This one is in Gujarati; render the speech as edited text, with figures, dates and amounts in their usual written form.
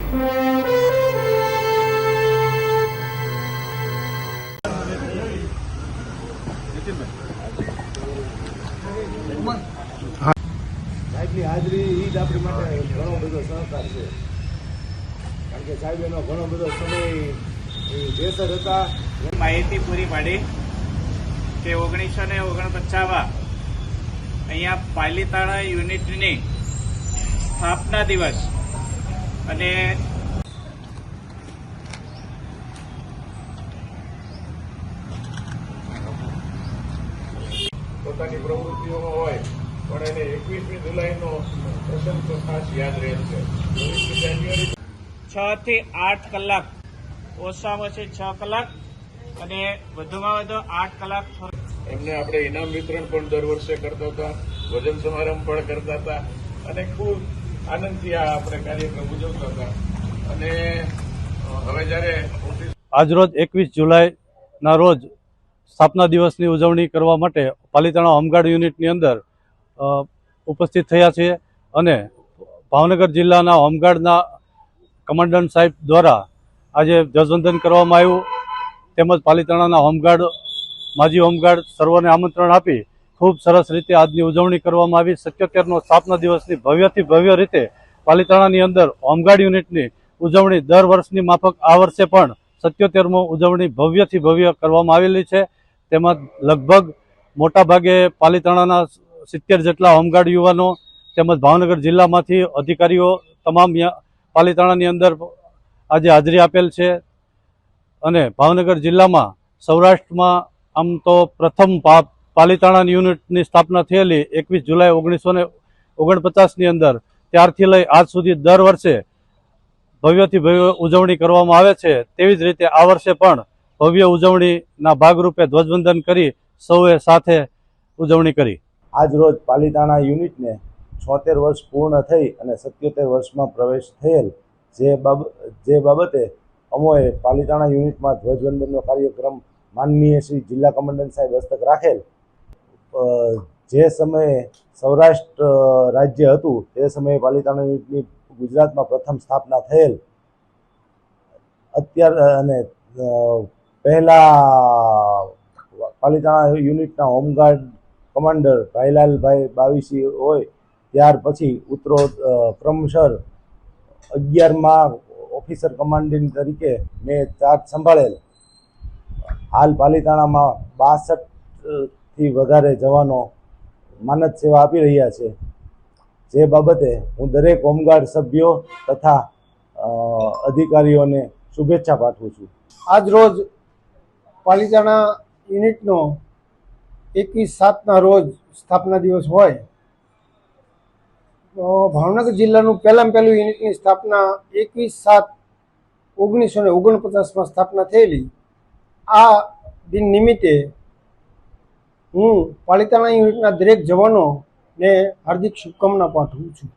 સાહેબની હાજરી એ જ આપણી માટે ઘણો બધો સહકાર છે, કારણ કે સાહેબ એનો ઘણો બધો સમય બેસર હતા. માહિતી પૂરી પાડી કે 1949 અહીંયા પાલીતાણા યુનિટની સ્થાપના દિવસ અને પોતાની પ્રવૃત્તિઓમાં હોય પણ એને 21મી જુલાઈનો પ્રસંગ તો ખાસ યાદ રહે છે. 19મી જાન્યુઆરી 6 થી 8 કલાક, ઓછામાં ઓછી 6 કલાક અને વધુમાં વધુ 8 કલાક. એમને આપણે ઇનામ વિતરણ પણ દર વર્ષે કરતા હતા, ભોજન સમારંભ પણ કરતા હતા અને ખૂબ આનંદથી આ આપણે કાર્યક્રમ ઉજવતા હતા. અને હવે જ્યારે આજરોજ 21 જુલાઈના રોજ સ્થાપના દિવસની ઉજવણી કરવા માટે પાલીતાણા હોમગાર્ડ યુનિટની અંદર ઉપસ્થિત થયા છીએ અને ભાવનગર જિલ્લાના હોમગાર્ડના કમાન્ડન્ટ સાહેબ દ્વારા આજે ધ્વજવંદન કરવામાં આવ્યું. તેમજ પાલીતાણાના હોમગાર્ડ, માજી હોમગાર્ડ સર્વોને આમંત્રણ આપી ખૂબ સરસ રીતે આજની ઉજવણી કરવામાં આવી. 77મો સ્થાપના દિવસની ભવ્યથી ભવ્ય રીતે પાલીતાણાની અંદર હોમગાર્ડ યુનિટની ઉજવણી દર વર્ષની માફક આ વર્ષે પણ 77મો ઉજવણી ભવ્યથી ભવ્ય કરવામાં આવેલી છે. તેમાં લગભગ મોટાભાગે પાલીતાણાના 70 જેટલા હોમગાર્ડ યુવાનો તેમજ ભાવનગર જિલ્લામાંથી અધિકારીઓ તમામ પાલીતાણાની અંદર આજે હાજરી આપેલ છે. અને ભાવનગર જિલ્લામાં સૌરાષ્ટ્રમાં આમ તો પ્રથમ પાલીતાણા યુનિટની સ્થાપના થયેલી 21 જુલાઈ 1949ની અંદર, ત્યારથી લઈ આજ સુધી દર વર્ષે ભવ્યથી ભવ્ય ઉજવણી કરવામાં આવે છે. તેવી જ રીતે આ વર્ષે પણ ભવ્ય ઉજવણીના ભાગરૂપે ધ્વજવંદન કરી સૌએ સાથે ઉજવણી કરી. આજ રોજ પાલીતાણા યુનિટને 76 વર્ષ પૂર્ણ થઈ અને 77 વર્ષમાં પ્રવેશ થયેલ, જે બાબતે અમોએ પાલીતાણા યુનિટમાં ધ્વજવંદનનો કાર્યક્રમ માનનીય શ્રી જિલ્લા કમાન્ડન્ટ સાહેબ હસ્તક રાખેલ. જે સમયે સૌરાષ્ટ્ર રાજ્ય હતું તે સમયે પાલીતાણા યુનિટની ગુજરાતમાં પ્રથમ સ્થાપના થયેલ. અને પહેલા પાલીતાણા યુનિટના હોમગાર્ડ કમાન્ડર ભાઈલાલભાઈ બાવીસી હોય, ત્યાર પછી ક્રમશર 11મા ઓફિસર કમાન્ડિંગ તરીકે મેં ચાર્જ સંભાળેલ. હાલ પાલીતાણામાં 62થી વધારે જવાનો માનદ સેવા આપી રહ્યા છે. જે બાબતે હું દરેક હોમગાર્ડ સભ્યો તથા અધિકારીઓને શુભેચ્છા પાઠવું છું. આજ રોજ પાલીતાણા યુનિટનો 21/7ના રોજ સ્થાપના દિવસ હોય તો ભાવનગર જિલ્લાનું પહેલું યુનિટની સ્થાપના 21/7/1949માં સ્થાપના થયેલી. આ દિન નિમિત્તે હું પાલીતાણા યુનિટના દરેક જવાનોને હાર્દિક શુભકામના પાઠવું છું.